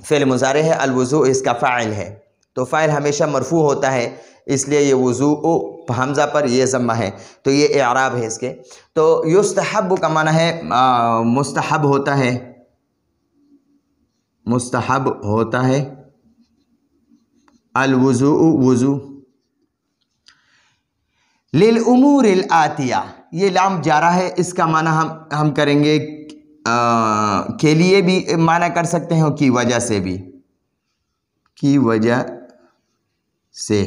فعل مضارع ہے، الوضوء اس کا فاعل ہے، تو فاعل ہمیشہ مرفوع ہوتا ہے، اس لیے یہ وضوء حمزہ پر یہ ضمہ ہے، تو یہ اعراب ہے اس کے۔ تو یستحب کا معنی ہے مستحب ہوتا ہے، مستحب ہوتا ہے، الوضوء وضو، للامور الآتیہ، یہ لام جارہ ہے، اس کا معنی ہم کریں گے کے لیے بھی معنی کر سکتے ہیں، کی وجہ سے بھی، کی وجہ سے۔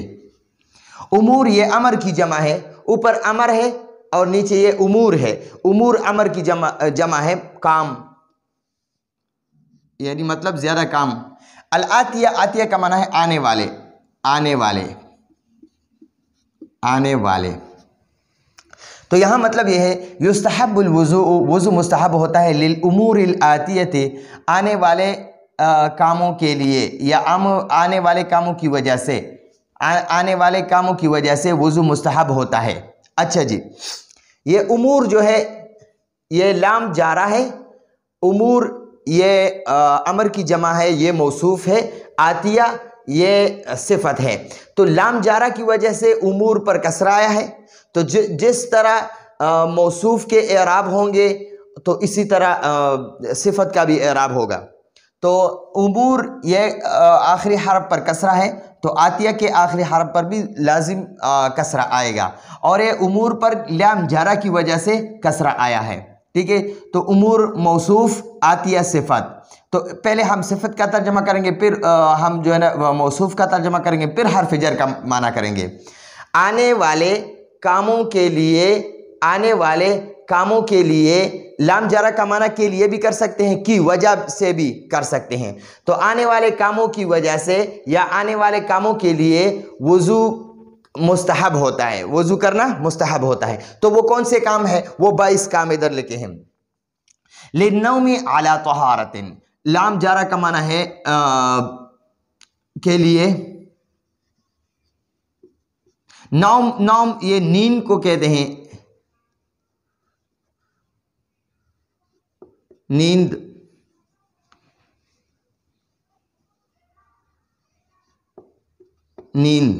امور یہ امر کی جمع ہے، اوپر امر ہے اور نیچے یہ امور ہے، امور امر کی جمع ہے، کام، یعنی مطلب زیادہ کام۔ الآتیہ، آتیہ کا معنی ہے آنے والے، آنے والے، آنے والے۔ تو یہاں مطلب یہ ہے یستحب الوضوء، وضو مستحب ہوتا ہے، للامور الآتیۃ، آنے والے کاموں کے لیے، یا آنے والے کاموں کی وجہ سے، آنے والے کاموں کی وجہ سے وضو مستحب ہوتا ہے۔ اچھا جی، یہ امور جو ہے یہ لام جارہ ہے، امور یہ امر کی جمع ہے، یہ موصوف ہے، آتیہ یہ صفت ہے۔ تو لام جارہ کی وجہ سے امور پر کسر آیا ہے، تو جس طرح موصوف کے اعراب ہوں گے تو اسی طرح صفت کا بھی اعراب ہوگا۔ تو امور یہ آخری حرف پر کسرہ ہے، تو آتیہ کے آخری حرف پر بھی لازم کسرہ آئے گا، اور یہ امور پر لام جارہ کی وجہ سے کسرہ آیا ہے، ٹھیک ہے۔ تو امور موصوف، آتیہ صفت۔ تو پہلے ہم صفت کا ترجمہ کریں گے، پھر ہم جو ہے نا موصوف کا ترجمہ کریں گے، پھر حرف جر کا معنی کریں گے۔ آنے والے کاموں کے لیے، آنے والے کاموں کے لیے، لام جارہ کا معنی کے لیے بھی کر سکتے ہیں، کی وجہ سے بھی کر سکتے ہیں۔ تو آنے والے کاموں کی وجہ سے یا آنے والے کاموں کے لیے وضو مستحب ہوتا ہے، وضو کرنا مستحب ہوتا ہے۔ تو وہ کون سے کام ہے؟ وہ 22 کام ادھر لکھے ہیں۔ للنوم علی طہارۃ، لام جارہ کا معنی ہے کے لیے، نوم، نوم یہ نیند کو کہتے ہیں، نیند، نیند،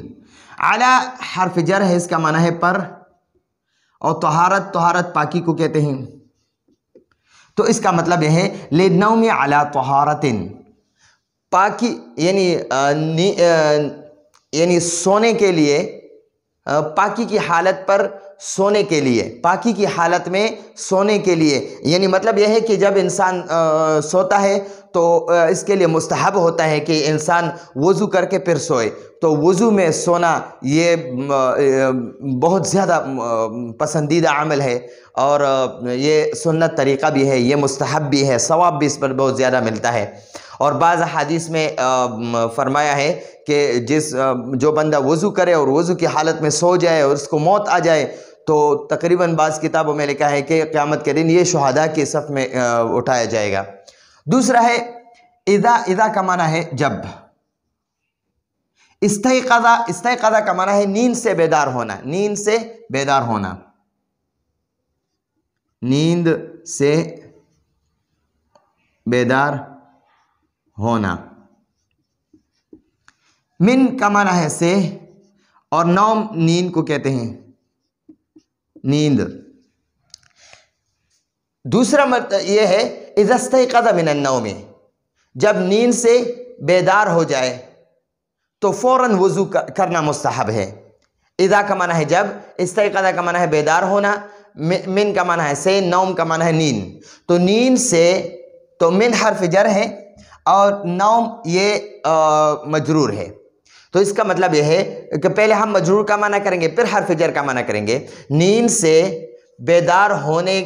علی حرف جر ہے، اس کا معنی ہے پر، اور طہارت، طہارت پاکی کو کہتے ہیں۔ تو اس کا مطلب یہ ہے للنوم علی طہارۃ، پاکی یعنی سونے کے لیے، پاکی کی حالت پر سونے کے لیے، پاکی کی حالت میں سونے کے لیے، یعنی مطلب یہ ہے کہ جب انسان سوتا ہے تو اس کے لیے مستحب ہوتا ہے کہ انسان وضو کر کے پھر سوئے۔ تو وضو میں سونا یہ بہت زیادہ پسندیدہ عمل ہے، اور یہ سنت طریقہ بھی ہے، یہ مستحب بھی ہے، ثواب بھی اس پر بہت زیادہ ملتا ہے۔ اور بعض حدیث میں فرمایا ہے کہ جو بندہ وضو کرے اور وضو کی حالت میں سو جائے اور اس کو موت آ جائے، تو تقریباً بعض کتابوں میں لکھا ہے کہ قیامت کے دن یہ شہداء کی صف میں اٹھایا جائے گا۔ دوسرا ہے اذا، اذا کا معنی ہے جب۔ استيقظ، استيقظ کا معنی ہے نیند سے بیدار ہونا، نیند سے بیدار ہونا، نیند سے بیدار ہونا۔ من کا معنی ہے سے، اور نوم نیند کو کہتے ہیں، نیند۔ دوسرا مطلب یہ ہے اذا استيقظ من النوم، جب نیند سے بیدار ہو جائے تو فوراً وضو کرنا مستحب ہے۔ اذا کا معنی ہے جب، استيقظ کا معنی ہے بیدار ہونا، من کا معنی ہے سے، نوم کا معنی ہے نیند۔ تو نیند سے، تو من حرف جر ہے اور نوم یہ مجرور ہے۔ تو اس کا مطلب یہ ہے کہ پہلے ہم مجرور کا معنی کریں گے، پھر حرف جر کا معنی کریں گے۔ نیند سے بیدار ہونے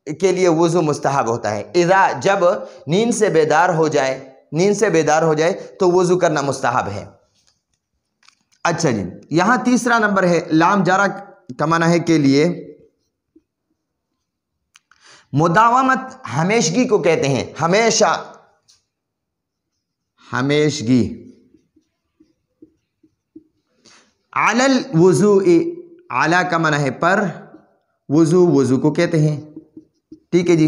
کے لیے وضو مستحب ہوتا ہے۔ اذا، جب نیند سے بیدار ہو جائے، نیند سے بیدار ہو جائے تو وضو کرنا مستحب ہے۔ اچھا جی، یہاں تیسرا نمبر ہے لام جارہ کا معنی ہے کے لیے، مداومت ہمیشگی کو کہتے ہیں، ہمیشہ، ہمیشگی۔ علی الوضوء، علی کا معنی ہے پر، وضو، وضو کو کہتے ہیں، ٹھیک ہے جی۔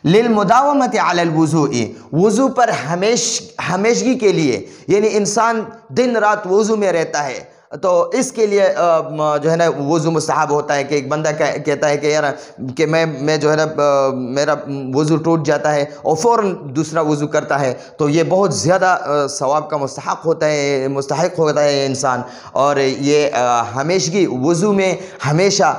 للمداومت علی الوضوء، وضو پر ہمیشگی کے لیے، یعنی انسان دن رات وضو میں رہتا ہے تو اس کے لیے جو ہے نا وضو مستحب ہوتا ہے کہ ایک بندہ کہتا ہے کہ یار کہ میں جو ہے نا میرا وضو ٹوٹ جاتا ہے اور فوراً دوسرا وضو کرتا ہے تو یہ بہت زیادہ ثواب کا مستحق ہوتا ہے انسان. اور یہ ہمیشگی وضو میں ہمیشہ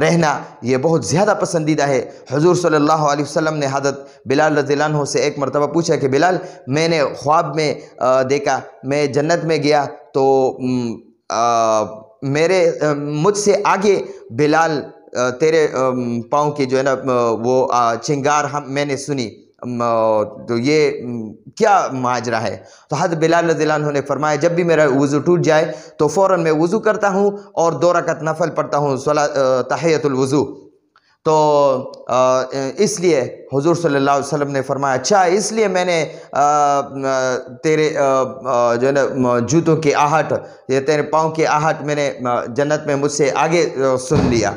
رہنا یہ بہت زیادہ پسندیدہ ہے. حضور صلی اللہ علیہ وسلم نے حضرت بلال رضی اللہ عنہ سے ایک مرتبہ پوچھا کہ بلال، میں نے خواب میں دیکھا میں جنت میں گیا تو مجھ سے آگے بلال تیرے پاؤں کی جو ہے نا وہ چنگار میں نے سنی، تو یہ کیا ماجرا ہے؟ تو حضرت بلال رضی اللہ عنہ نے فرمایا جب بھی میرا وضو ٹوٹ جائے تو فوراً میں وضو کرتا ہوں اور 2 رکعت نفل پڑھتا ہوں تحیۃ الوضو. تو اس لیے حضور صلی اللہ علیہ وسلم نے فرمایا اچھا اس لیے میں نے تیرے جو ہے نا جوتوں کی آہٹ یا تیرے پاؤں کی آہٹ میں نے جنت میں مجھ سے آگے سن لیا.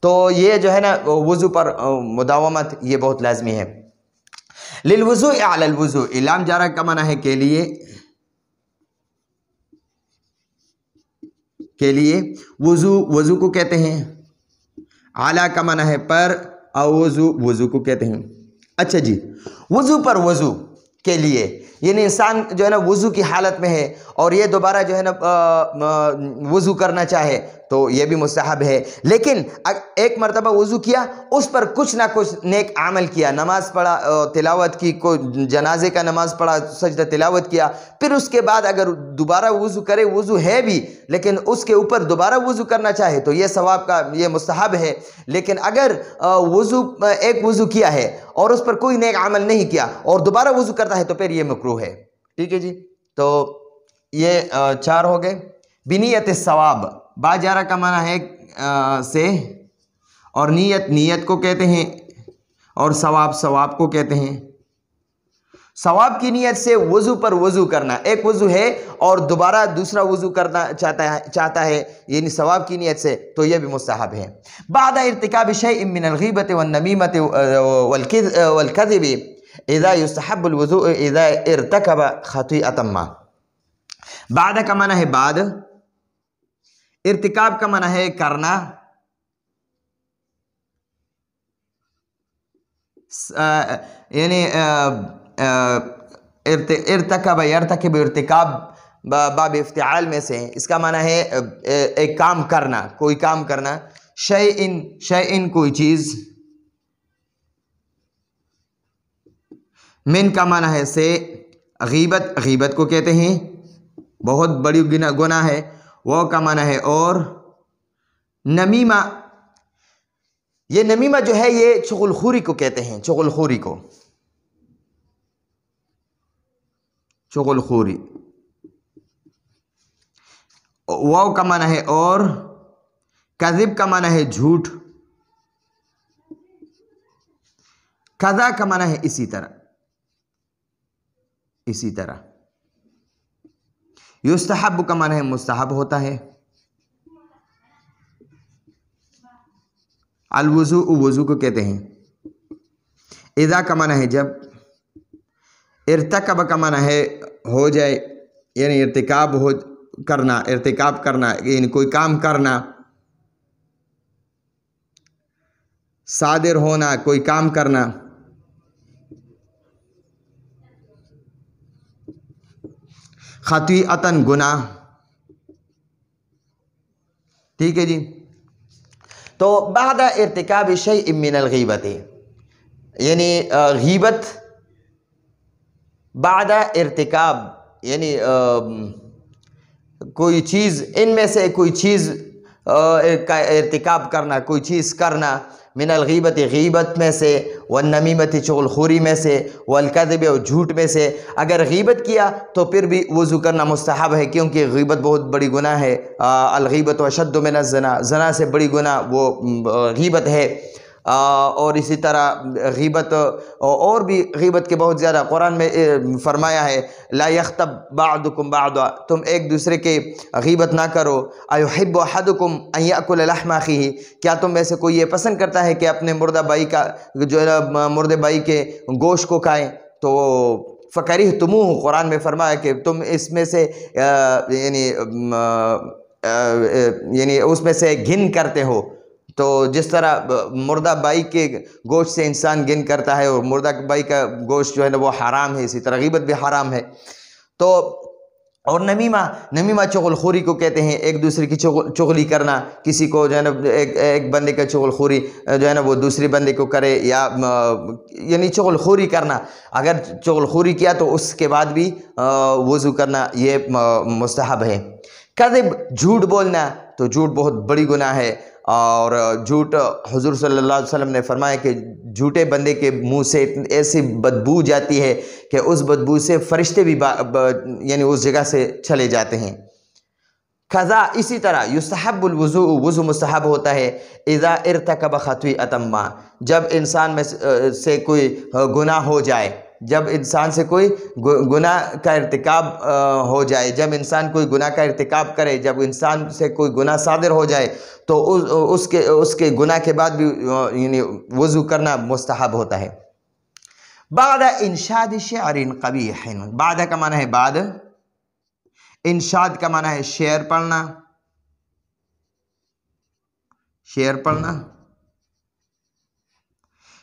تو یہ جو ہے نا وضو پر مداومت یہ بہت لازمی ہے. للوضوء علی الوضوء، لام جارہ کا معنی ہے کے لیے، وضو کو کہتے ہیں، اعلیٰ کا معنی ہے پر، اور وضو کو کہتے ہیں. اچھا جی، وضو پر وضو کے لیے یعنی انسان جو ہے نا وضو کی حالت میں ہے اور یہ دوبارہ جو ہے نا وضو کرنا چاہے تو یہ بھی مستحب ہے. لیکن ایک مرتبہ وضو کیا، اس پر کچھ نہ کچھ نیک عمل کیا، نماز پڑھا، تلاوت کی، کوئی جنازے کا نماز پڑھا، سجدہ تلاوت کیا، پھر اس کے بعد اگر دوبارہ وضو کرے، وضو ہے بھی لیکن اس کے اوپر دوبارہ وضو کرنا چاہے تو یہ ثواب کا یہ مستحب ہے. لیکن اگر ایک وضو کیا ہے اور اس پر کوئی نیک عمل نہیں کیا اور دوبارہ وضو کرتا ہے تو پھر یہ مکروہ ہے. ٹھیک ہے جی، تو یہ 4 ہو گئے. بنیت الثواب، با جارہ کا معنی ہے سے، اور نیت کو کہتے ہیں، اور ثواب کو کہتے ہیں. ثواب کی نیت سے وضو پر وضو کرنا، ایک وضو ہے اور دوبارہ دوسرا وضو کرنا چاہتا ہے یعنی ثواب کی نیت سے تو یہ بھی مستحب ہے. بعد ارتکاب شیء من الغیبۃ والنمیمۃ والکذب اذا یستحب الوضوء اذا ارتکب خطیئۃ ما. بعد کا معنی ہے بعد، ارتکاب کا معنی ہے کرنا، یعنی ارتکب یرتکب، ارتکاب باب افتعال میں سے، اس کا معنی ہے ایک کام کرنا، کوئی کام کرنا. شیئن کوئی چیز، من کا معنی ہے سے، غیبت کو کہتے ہیں، بہت بڑی گناہ ہے. وہ کا معنی ہے اور. نمیمہ، یہ نمیمہ جو ہے یہ چغل خوری کو کہتے ہیں، چغل خوری. واو کا معنی ہے اور، کذب کا معنی ہے جھوٹ، کذا کا معنی ہے اسی طرح. یستحب کا معنی ہے مستحب ہوتا ہے. الوضوء، وضو کو کہتے ہیں. اذا کا معنی ہے جب. ارتکب کا معنی ہے ہو جائے، یعنی ارتکاب کرنا یعنی کوئی کام کرنا. صادر ہونا، کوئی کام کرنا. خطیئتن، گناہ. ٹھیک ہے جی. تو بعد ارتکاب شیء من الغیبت، یعنی غیبت بعد ارتکاب یعنی کوئی چیز، ان میں سے کوئی چیز کا ارتکاب کرنا، کوئی چیز کرنا. من الغیبت، غیبت میں سے، والنمیمت، چغل خوری میں سے، والکذب، اور جھوٹ میں سے. اگر غیبت کیا تو پھر بھی وضو کرنا مستحب ہے کیونکہ غیبت بہت بڑی گناہ ہے. الغیبت اشد من الزنا، زنا سے بڑی گناہ وہ غیبت ہے. اور اسی طرح غیبت اور بھی غیبت کے بہت زیادہ قرآن میں فرمایا ہے لا یغتب بعضکم بعضا، تم ایک دوسرے کے غیبت نہ کرو۔ ایحب احدکم ان یاکل لحم اخیہ، کیا تم میں سے کوئی یہ پسند کرتا ہے کہ اپنے مردہ بھائی کا جو ہے نا مردے بھائی کے گوشت کو کھائیں؟ تو فکرہتموہ، قرآن میں فرمایا کہ تم اس میں سے یعنی اس میں سے گھن کرتے ہو۔ تو جس طرح مردہ بھائی کے گوشت سے انسان گھن کرتا ہے اور مردہ بھائی کا گوشت جو ہے نا وہ حرام ہے، اسی طرح غیبت بھی حرام ہے۔ تو اور نمیمہ چغل خوری کو کہتے ہیں، ایک دوسرے کی چغلی کرنا، کسی کو جو ہے نا ایک بندے کا چغل خوری جو ہے نا وہ دوسری بندے کو کرے، یا یعنی چغل خوری کرنا، اگر چغل خوری کیا تو اس کے بعد بھی وضو کرنا یہ مستحب ہے۔ کذب، جھوٹ بولنا، تو جھوٹ بہت بڑی گناہ ہے، اور جھوٹ حضور صلی اللہ علیہ وسلم نے فرمایا کہ جھوٹے بندے کے منہ سے ایسی بدبو جاتی ہے کہ اس بدبو سے فرشتے بھی یعنی اس جگہ سے چلے جاتے ہیں۔ قضا، اسی طرح یستحب الوضوء، وضو مستحب ہوتا ہے اذا ارتکب خطیئۃ ما، جب انسان میں سے کوئی گناہ ہو جائے، جب انسان سے کوئی گناہ کا ارتکاب ہو جائے، جب انسان کوئی گناہ کا ارتکاب کرے، جب انسان سے کوئی گناہ صادر ہو جائے تو اس کے گناہ کے بعد بھی یعنی وضو کرنا مستحب ہوتا ہے۔ بعد انشاد شعر قبیح، بعد کا معنی ہے بعد، انشاد کا معنی ہے شعر پڑھنا، شعر پڑھنا،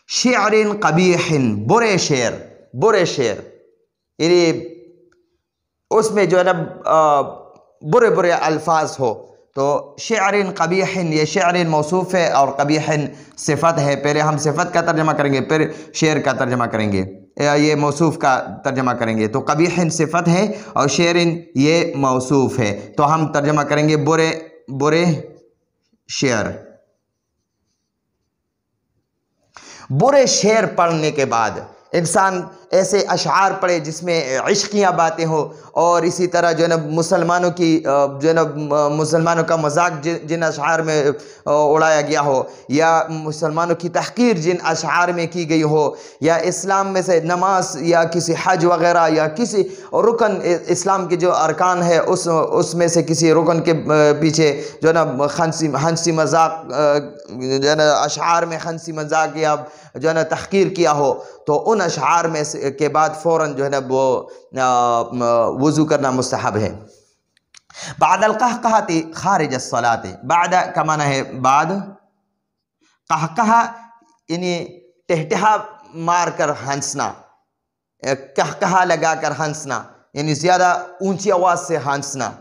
شعر قبیح، برے شعر، برے شعر، یعنی اس میں جو ہے نا برے برے الفاظ ہو، تو شعر قبیح، یہ شعر موصوف ہے اور قبیح صفت ہے۔ پہلے ہم صفت کا ترجمہ کریں گے، پھر شعر کا ترجمہ کریں گے، یہ موصوف کا ترجمہ کریں گے۔ تو قبیح صفت ہے اور شعر یہ موصوف ہے، تو ہم ترجمہ کریں گے برے برے شعر۔ برے شعر پڑھنے کے بعد انسان ایسے اشعار پڑھے جس میں عشقیاں باتیں ہوں، اور اسی طرح جو ہے نا مسلمانوں کی جو ہے نا مسلمانوں کا مذاق جن اشعار میں اڑایا گیا ہو، یا مسلمانوں کی تحقیر جن اشعار میں کی گئی ہو، یا اسلام میں سے نماز یا کسی حج وغیرہ یا کسی رکن اسلام کے جو ارکان ہے اس میں سے کسی رکن کے پیچھے جو ہے نا ہنسی مذاق جو ہے نا اشعار میں ہنسی مذاق یا جو ہے نا تحقیر کیا ہو، تو ان اشعار میں کے بعد فوراً جو ہے نا وہ وضو کرنا مستحب ہے۔ بعد القہقہۃ خارج الصلاۃ، بعد کا معنی ہے بعد، قہقہہ یعنی ٹہٹہا مار کر ہنسنا، قہقہہ لگا کر ہنسنا، یعنی زیادہ اونچی آواز سے ہنسنا،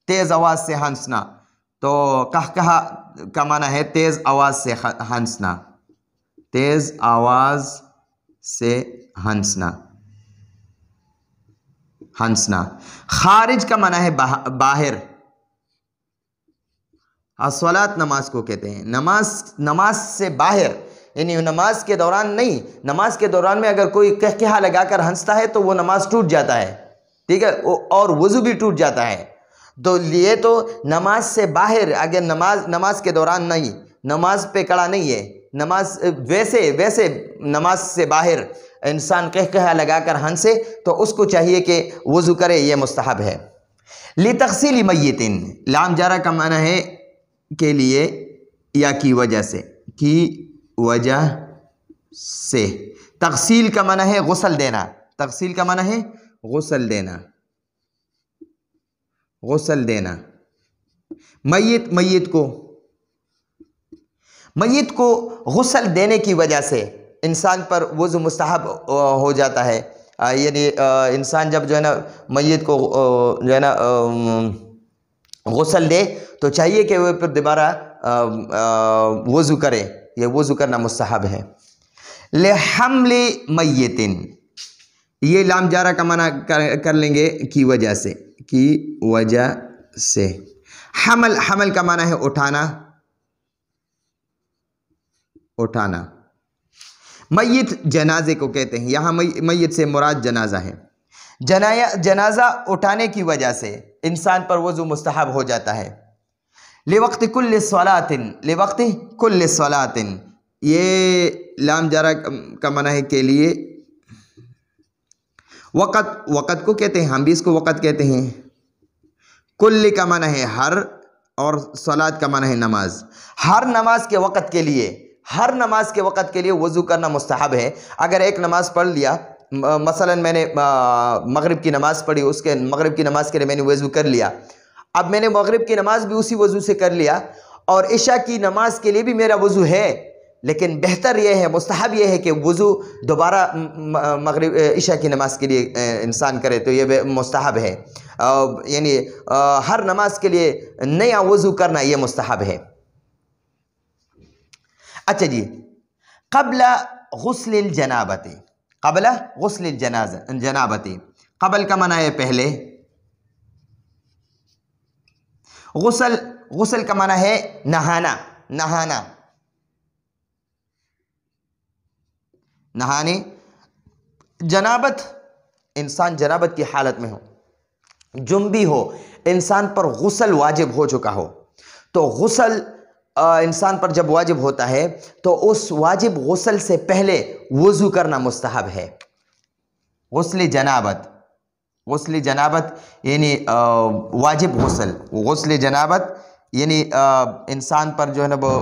تیز آواز سے ہنسنا۔ تو قہقہہ کا معنی ہے تیز آواز سے ہنسنا، تیز آواز سے ہنسنا، ہنسنا۔ خارج کا معنی ہے باہر، الصلاۃ نماز کو کہتے ہیں، نماز سے باہر، یعنی نماز کے دوران نہیں، نماز کے دوران میں اگر کوئی قہقہہ لگا کر ہنستا ہے تو وہ نماز ٹوٹ جاتا ہے، ٹھیک ہے، اور وضو بھی ٹوٹ جاتا ہے۔ تو یہ تو نماز سے باہر، اگر نماز کے دوران نہیں، نماز پہ کڑا نہیں ہے، نماز ویسے نماز سے باہر انسان قہقہہ لگا کر ہنسے تو اس کو چاہیے کہ وضو کرے، یہ مستحب ہے۔ لتغسیل میت، لام جارہ کا معنی ہے کے لیے یا کی وجہ سے، کی وجہ سے۔ تغسیل کا معنی ہے غسل دینا، تغسیل کا معنی ہے غسل دینا، غسل دینا۔ میت کو غسل دینے کی وجہ سے انسان پر وضو مستحب ہو جاتا ہے، یعنی انسان جب جو ہے نا میت کو جو ہے نا غسل دے تو چاہیے کہ وہ پھر دوبارہ وضو کرے، یہ وضو کرنا مستحب ہے۔ لحمل میت، یہ لام جارہ کا معنی کر لیں گے کی وجہ سے، کی وجہ سے۔ حمل کا معنی ہے اٹھانا، اٹھانا۔ میت جنازے کو کہتے ہیں، یہاں میت سے مراد جنازہ ہے۔ جنازہ اٹھانے کی وجہ سے انسان پر وضو مستحب ہو جاتا ہے۔ لوقت کل صلاۃ، لوقت کل صلاۃ، یہ لام جارہ کا معنی ہے کے لیے. وقت، وقت کو کہتے ہیں، ہم بھی اس کو وقت کہتے ہیں. کل کا معنی ہے ہر، اور صلاۃ کا معنی ہے نماز. ہر نماز کے وقت کے لیے، ہر نماز کے وقت کے لیے وضو کرنا مستحب ہے. اگر ایک نماز پڑھ لیا، مثلا میں نے مغرب کی نماز پڑھی، اس کے مغرب کی نماز کے لیے میں نے وضو کر لیا. اب میں نے مغرب کی نماز بھی اسی وضو سے کر لیا، اور عشاء کی نماز کے لیے بھی میرا وضو ہے، لیکن بہتر یہ ہے، مستحب یہ ہے کہ وضو دوبارہ مغرب عشاء کی نماز کے لیے انسان کرے، تو یہ مستحب ہے. یعنی ہر نماز کے لیے نیا وضو کرنا یہ مستحب ہے. اچھا جی، قبل غسل الجنابت. قبل غسل الجنابت، قبل کا معنی ہے پہلے. غسل، غسل کا معنی ہے نہانا، نہانا، نہانے. جنابت، انسان جنابت کی حالت میں ہو، جنبی ہو، انسان پر غسل واجب ہو چکا ہو. تو غسل انسان پر جب واجب ہوتا ہے تو اس واجب غسل سے پہلے وضو کرنا مستحب ہے. غسل جنابت، غسل جنابت یعنی واجب غسل. غسل جنابت یعنی انسان پر جو ہے نا وہ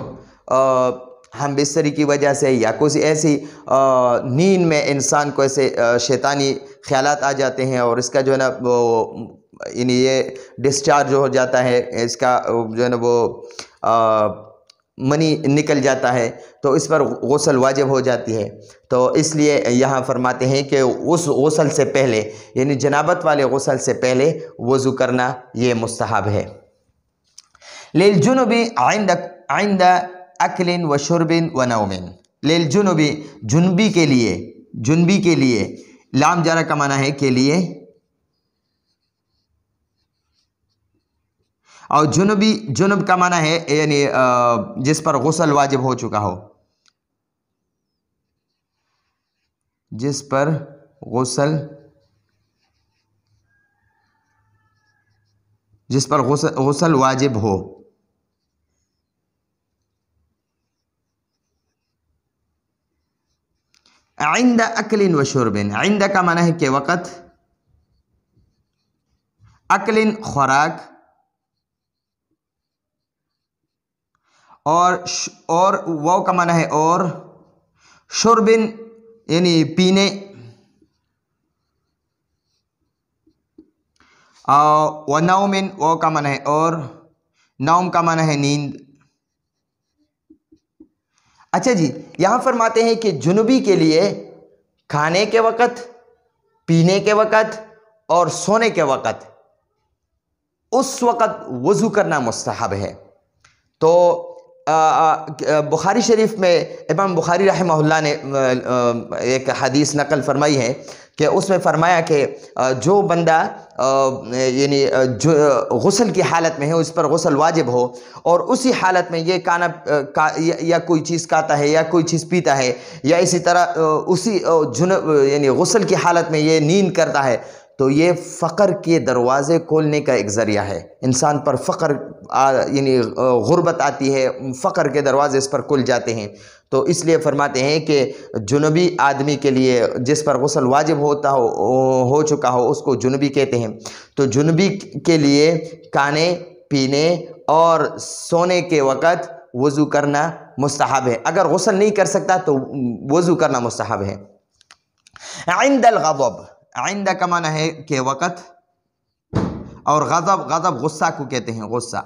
ہم بستری کی وجہ سے یا کسی ایسی نیند میں انسان کو ایسے شیطانی خیالات آ جاتے ہیں، اور اس کا جو ہے نا وہ یعنی یہ ڈسچارج ہو جاتا ہے، اس کا جو ہے نا وہ منی نکل جاتا ہے، تو اس پر غسل واجب ہو جاتی ہے. تو اس لیے یہاں فرماتے ہیں کہ اس غسل سے پہلے، یعنی جنابت والے غسل سے پہلے وضو کرنا یہ مستحب ہے. للجنب عند اکل و شرب و نوم. للجنب، جنبی کے لیے، جنبی کے لیے. لام جارہ کا معنی ہے کے لیے، اور جنبی، جنب کا معنی ہے یعنی جس پر غسل واجب ہو چکا ہو، جس پر غسل، جس پر غسل واجب ہو. عند اکل و شرب، عند کا معنی ہے کہ وقت، اکل خوراک، اور واو کا معنی ہے اور، شربن یعنی پینے، و نومن، واو کا معنی ہے اور، نوم کا معنی ہے نیند. اچھا جی، یہاں فرماتے ہیں کہ جنوبی کے لیے کھانے کے وقت، پینے کے وقت اور سونے کے وقت، اس وقت وضو کرنا مستحب ہے. تو بخاری شریف میں امام بخاری رحمہ اللہ نے ایک حدیث نقل فرمائی ہے کہ اس میں فرمایا کہ جو بندہ یعنی جو غسل کی حالت میں ہے، اس پر غسل واجب ہو، اور اسی حالت میں یہ یا کوئی چیز کھاتا ہے یا کوئی چیز پیتا ہے، یا اسی طرح اسی یعنی غسل کی حالت میں یہ نیند کرتا ہے، تو یہ فقر کے دروازے کھولنے کا ایک ذریعہ ہے. انسان پر فقر یعنی غربت آتی ہے، فقر کے دروازے اس پر کھل جاتے ہیں. تو اس لیے فرماتے ہیں کہ جنوبی آدمی کے لیے جس پر غسل واجب ہو چکا ہو، اس کو جنوبی کہتے ہیں. تو جنوبی کے لیے کھانے، پینے اور سونے کے وقت وضو کرنا مستحب ہے. اگر غسل نہیں کر سکتا تو وضو کرنا مستحب ہے. عند الغضب، عند کا معنی ہے کہ وقت، اور غضب، غضب غصہ کو کہتے ہیں، غصہ.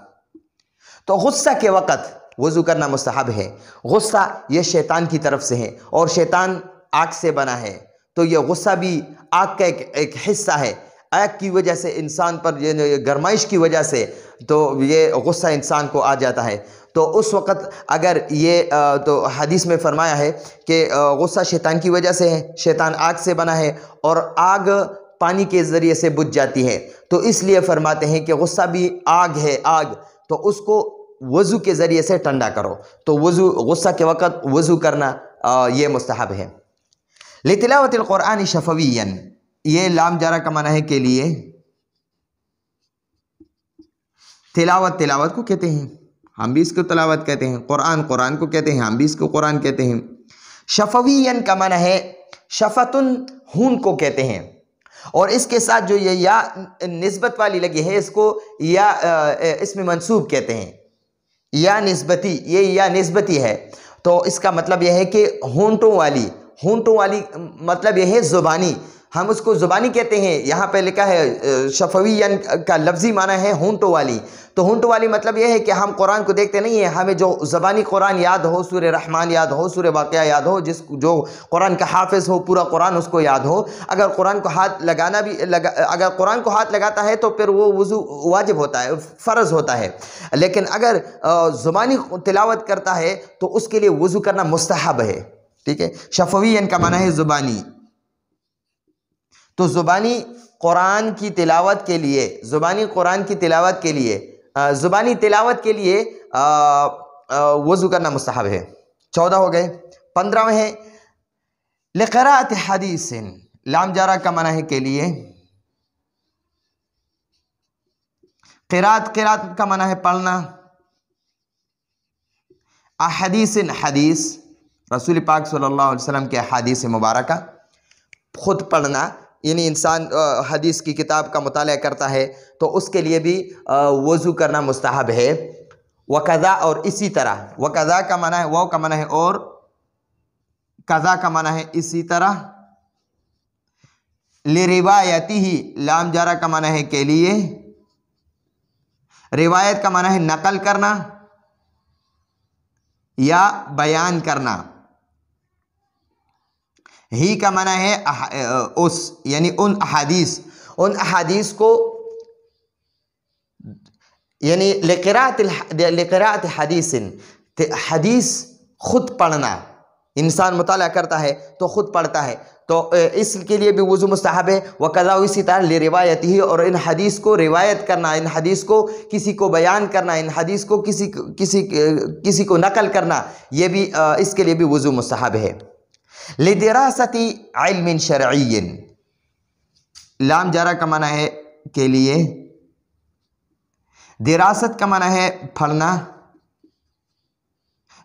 تو غصہ کے وقت وضو کرنا مستحب ہے. غصہ یہ شیطان کی طرف سے ہے، اور شیطان آگ سے بنا ہے، تو یہ غصہ بھی آگ کا ایک حصہ ہے. آگ کی وجہ سے انسان پر گرمائش کی وجہ سے تو یہ غصہ انسان کو آ جاتا ہے. تو اس وقت اگر یہ تو حدیث میں فرمایا ہے کہ غصہ شیطان کی وجہ سے ہے، شیطان آگ سے بنا ہے، اور آگ پانی کے ذریعے سے بجھ جاتی ہے. تو اس لیے فرماتے ہیں کہ غصہ بھی آگ ہے، آگ، تو اس کو وضو کے ذریعے سے ٹھنڈا کرو. تو وضو، غصہ کے وقت وضو کرنا یہ مستحب ہے. لتلاوت القرآن شفویًا، یہ لام جارہ کا معنی ہے کے لیے. تلاوت، تلاوت کو کہتے ہیں ہم بھی اس کو تلاوت کہتے ہیں، قرآن کو کہتے ہیں، ہم بھی اس کو قرآن کہتے ہیں۔ شفویًا کا معنی ہے شفتن، ہون کو کہتے ہیں، اور اس کے ساتھ جو یہ یا نسبت والی لگی ہے اس کو یا اس میں منصوب کہتے ہیں، یا نسبتی، یہ یا نسبتی ہے، تو اس کا مطلب یہ ہے کہ ہونٹوں والی مطلب یہ ہے زبانی، ہم اس کو زبانی کہتے ہیں۔ یہاں پہ لکھا ہے شفویًا کا لفظی معنی ہے ہونٹوں والی، تو ہونٹوں والی مطلب یہ ہے کہ ہم قرآن کو دیکھتے نہیں ہیں، ہمیں جو زبانی قرآن یاد ہو، سورہ رحمان یاد ہو، سورہ واقعہ یاد ہو، جو قرآن کا حافظ ہو پورا قرآن اس کو یاد ہو، اگر قرآن کو ہاتھ لگاتا ہے تو پھر وہ وضو واجب ہوتا ہے، فرض ہوتا ہے، لیکن اگر زبانی تلاوت کرتا ہے تو اس کے لیے وضو کرنا مستحب ہے، ٹھیک ہے۔ شفویًا کا معنی ہے زبانی، تو زبانی قرآن کی تلاوت کے لیے زبانی تلاوت کے لیے وضو کرنا مستحب ہے۔ 14 ہو گئے۔ 15 ہے لقراءۃ حدیث، لام جارہ کا معنی ہے کے لیے، قرات کا معنی ہے پڑھنا، احادیث حدیث، رسول پاک صلی اللہ علیہ وسلم کے احادیث مبارکہ، خود پڑھنا، یعنی انسان حدیث کی کتاب کا مطالعہ کرتا ہے تو اس کے لیے بھی وضو کرنا مستحب ہے۔ وقضا، اور اسی طرح، وقضا کا معنی ہے، واو کا معنی ہے اور، قضا کا معنی ہے اسی طرح، لروایتہ، لام جارہ کا معنی ہے کے لیے، روایت کا معنی ہے نقل کرنا یا بیان کرنا، ہی کا معنی ہے اس، یعنی ان احادیث کو، یعنی لقراءۃ حدیث، حدیث خود پڑھنا، انسان مطالعہ کرتا ہے تو خود پڑھتا ہے تو اس کے لیے بھی وضو مستحب ہے۔ وقضا، اسی طرح لروایتہ، اور ان حدیث کو روایت کرنا، ان حدیث کو کسی کو بیان کرنا، ان حدیث کو کسی کو نقل کرنا، یہ بھی اس کے لیے بھی وضو مستحب ہے۔ لدراست علم شرعی، لام جارہ کا معنی ہے کے لیے، دراست کا معنی ہے پڑھنا،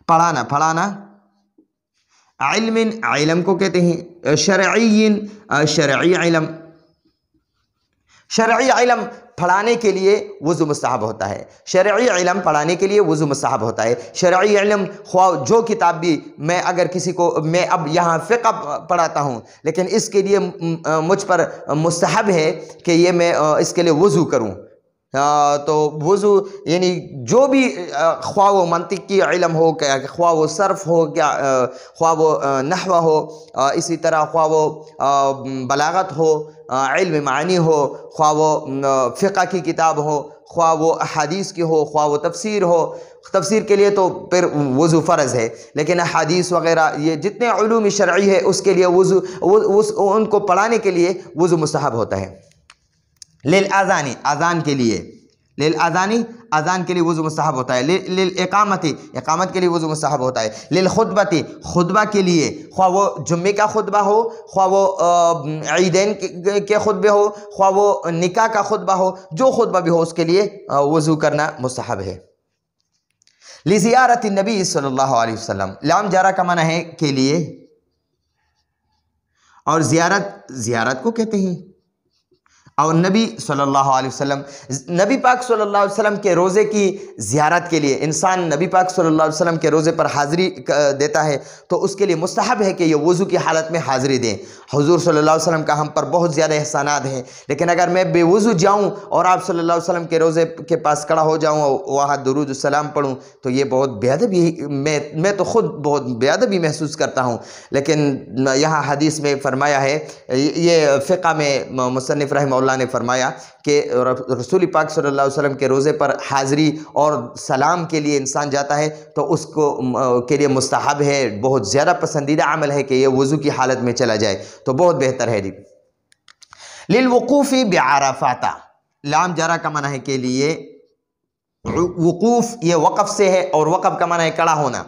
پڑھانا، علم کو کہتے ہیں، شرعی علم پڑھانے کے لیے وضو مستحب ہوتا ہے، شرعی علم خواہ جو کتاب بھی میں اگر کسی کو، میں اب یہاں فقہ پڑھاتا ہوں لیکن اس کے لیے مجھ پر مستحب ہے کہ یہ میں اس کے لیے وضو کروں، تو وضو یعنی جو بھی خواہ وہ منطق کی علم ہو، خواہ وہ صرف ہو، خواہ وہ نحو ہو، اسی طرح خواہ وہ بلاغت ہو، علم معانی ہو، خواہ وہ فقہ کی کتاب ہو، خواہ وہ احادیث کی ہو، خواہ وہ تفسیر ہو، تفسیر کے لیے تو پھر وضو فرض ہے، لیکن احادیث وغیرہ یہ جتنے علوم شرعی ہے اس کے لیے وضو، ان کو پڑھانے کے لیے وضو مستحب ہوتا ہے۔ للآذان، اذان کے لیے، اذان کے لیے وضو مستحب ہوتا ہے۔ للاقامت، اقامت کے لیے وضو مستحب ہوتا ہے۔ للخطبۃ، خطبہ کے لیے، خواہ وہ جمعے کا خطبہ ہو، خواہ وہ عیدین کے خطبے ہو، خواہ وہ نکاح کا خطبہ ہو، جو خطبہ بھی ہو اس کے لیے وضو کرنا مستحب ہے۔ لزیارت النبی صلی اللہ علیہ وسلم، لام جارہ کا معنی ہے کے لیے، اور زیارت کو کہتے ہیں، اور نبی صلی اللہ علیہ وسلم، نبی پاک صلی اللہ علیہ وسلم کے روزے کی زیارت کے لیے، انسان نبی پاک صلی اللہ علیہ وسلم کے روزے پر حاضری دیتا ہے تو اس کے لیے مستحب ہے کہ یہ وضو کی حالت میں حاضری دیں۔ حضور صلی اللہ علیہ وسلم کا ہم پر بہت زیادہ احسانات ہیں، لیکن اگر میں بے وضو جاؤں اور آپ صلی اللہ علیہ وسلم کے روزے کے پاس کھڑا ہو جاؤں اور وہاں درود السلام پڑھوں تو یہ بہت بے ادبی، میں تو خود بہت بے ادبی محسوس کرتا ہوں، لیکن یہاں حدیث میں فرمایا ہے، یہ فقہ میں مصنف رحمہ اللہ نے فرمایا کہ رسول پاک صلی اللہ علیہ وسلم کے روزے پر حاضری اور سلام کے لیے انسان جاتا ہے تو اس کو کے لیے مستحب ہے، بہت زیادہ پسندیدہ عمل ہے کہ یہ وضو کی حالت میں چلا جائے تو بہت بہتر ہے جی۔ للوقوف بعرفات، لام جارہ کا معنی ہے کے لیے، وقوف یہ وقف سے ہے اور وقف کا معنی ہے کھڑا ہونا،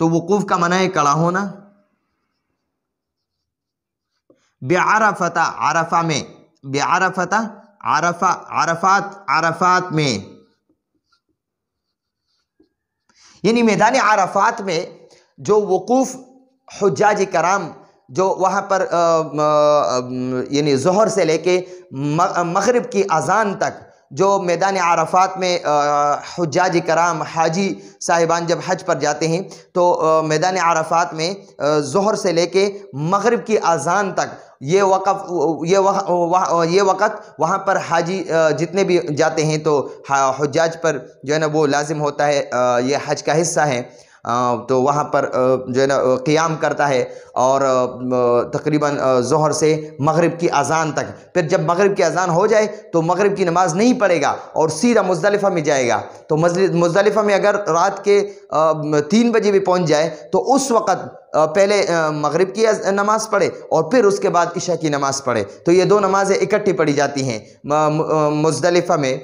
تو وقوف کا معنی ہے کھڑا ہونا۔ بعرفات، عرفہ میں، بعرفات، عرفات میں، یعنی میدان عرفات میں جو وقوف حجاج کرام جو وہاں پر یعنی ظہر سے لے کے مغرب کی اذان تک جو میدان عرفات میں حجاج کرام حاجی صاحبان جب حج پر جاتے ہیں تو میدان عرفات میں ظہر سے لے کے مغرب کی اذان تک یہ وقت وہاں پر حاجی جتنے بھی جاتے ہیں تو حجاج پر جو ہے نا وہ لازم ہوتا ہے، یہ حج کا حصہ ہے، تو وہاں پر جو ہے نا قیام کرتا ہے اور تقریباً ظہر سے مغرب کی اذان تک، پھر جب مغرب کی اذان ہو جائے تو مغرب کی نماز نہیں پڑھے گا اور سیدھا مزدلفہ میں جائے گا۔ تو مزدلفہ میں اگر رات کے 3 بجے بھی پہنچ جائے تو اس وقت پہلے مغرب کی نماز پڑھے اور پھر اس کے بعد عشاء کی نماز پڑھے، تو یہ 2 نمازیں اکٹھی پڑھی جاتی ہیں مزدلفہ میں،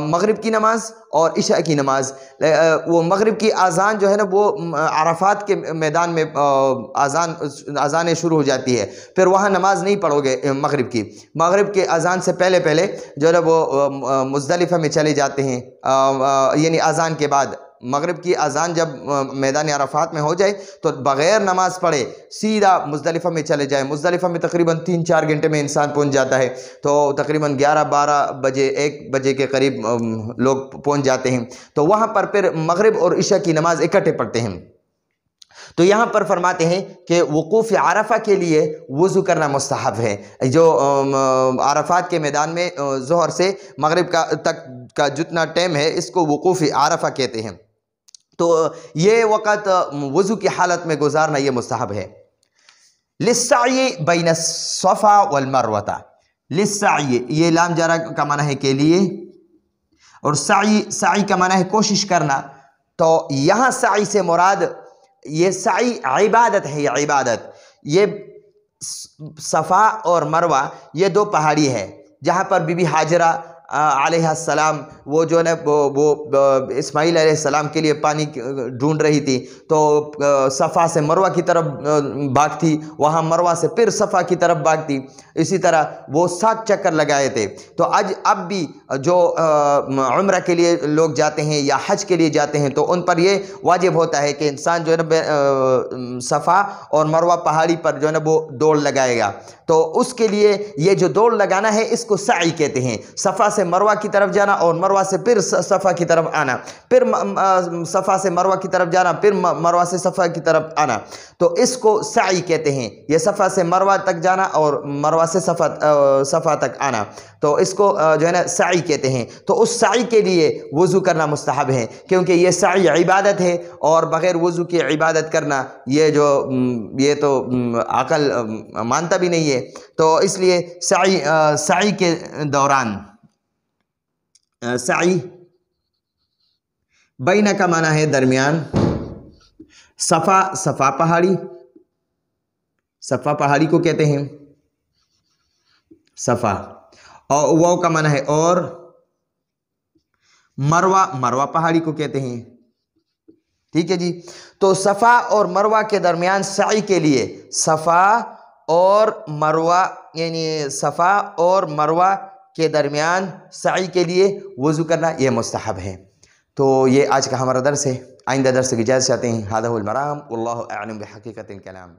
مغرب کی نماز اور عشاء کی نماز۔ وہ مغرب کی اذان جو ہے نا وہ عرفات کے میدان میں اذانیں شروع ہو جاتی ہے، پھر وہاں نماز نہیں پڑھو گے مغرب کی، مغرب کے اذان سے پہلے جو ہے نا وہ مزدلفہ میں چلے جاتے ہیں، یعنی اذان کے بعد مغرب کی اذان جب میدان عرفات میں ہو جائے تو بغیر نماز پڑھے سیدھا مزدلفہ میں چلے جائیں۔ مزدلفہ میں تقریباً 3-4 گھنٹے میں انسان پہنچ جاتا ہے، تو تقریباً 11-12 بجے 1 بجے کے قریب لوگ پہنچ جاتے ہیں، تو وہاں پر پھر مغرب اور عشاء کی نماز اکٹھے پڑھتے ہیں۔ تو یہاں پر فرماتے ہیں کہ وقوف عرفہ کے لیے وضو کرنا مستحب ہے۔ جو عرفات کے میدان میں ظہر سے مغرب تک کا جتنا ٹائم ہے اس کو وقوف عرفہ کہتے ہیں، تو یہ وقت وضو کی حالت میں گزارنا یہ مستحب ہے۔ للسعی بین الصفا والمروہ، للسعی یہ لام جارہ کا معنی ہے کے لیے، اور سعی کا معنی ہے کوشش کرنا، تو یہاں سعی سے مراد یہ سعی عبادت ہے، یہ عبادت، یہ صفا اور مروہ یہ 2 پہاڑی ہے جہاں پر بی بی حاجرہ علیہ السلام وہ جو ہے نا وہ اسماعیل علیہ السلام کے لیے پانی ڈھونڈ رہی تھی، تو صفا سے مروہ کی طرف بھاگتی، وہاں مروہ سے پھر صفا کی طرف بھاگتی، اسی طرح وہ 7 چکر لگائے تھے۔ تو اب بھی جو عمرہ کے لیے لوگ جاتے ہیں یا حج کے لیے جاتے ہیں تو ان پر یہ واجب ہوتا ہے کہ انسان جو ہے نا صفا اور مروہ پہاڑی پر جو ہے نا وہ دوڑ لگائے گا، تو اس کے لیے یہ جو دوڑ لگانا ہے اس کو سعی کہتے ہیں، صفا سے مروہ کی طرف جانا اور مروہ سے پھر صفا کی طرف آنا، پھر صفا سے مروہ کی طرف جانا، پھر مروہ سے صفا کی طرف آنا، تو اس کو سعی کہتے ہیں۔ یہ صفا سے مروہ تک جانا اور مروہ سے صفا تک آنا، تو اس کو جو ہے نا سعی کہتے ہیں۔ تو اس سعی کے لیے وضو کرنا مستحب ہے، کیونکہ یہ سعی عبادت ہے اور بغیر وضو کی عبادت کرنا یہ تو عقل مانتا بھی نہیں ہے، تو اس لیے سعی کے دوران سعی بینہ کا معنی ہے درمیان، صفا پہاڑی کو کہتے ہیں صفا، اور واو کا معنی ہے اور، مروہ پہاڑی کو کہتے ہیں، ٹھیک ہے جی۔ تو صفا اور مروہ کے درمیان سعی کے لیے صفا اور مروہ، یعنی صفا اور مروہ کے درمیان سعی کے لیے وضو کرنا یہ مستحب ہے۔ تو یہ آج کا ہمارا درس ہے، آئندہ درس کی اجازت چاہتے ہیں۔ ھذا هو المرام واللہ اعلم بحقیقت الکلام۔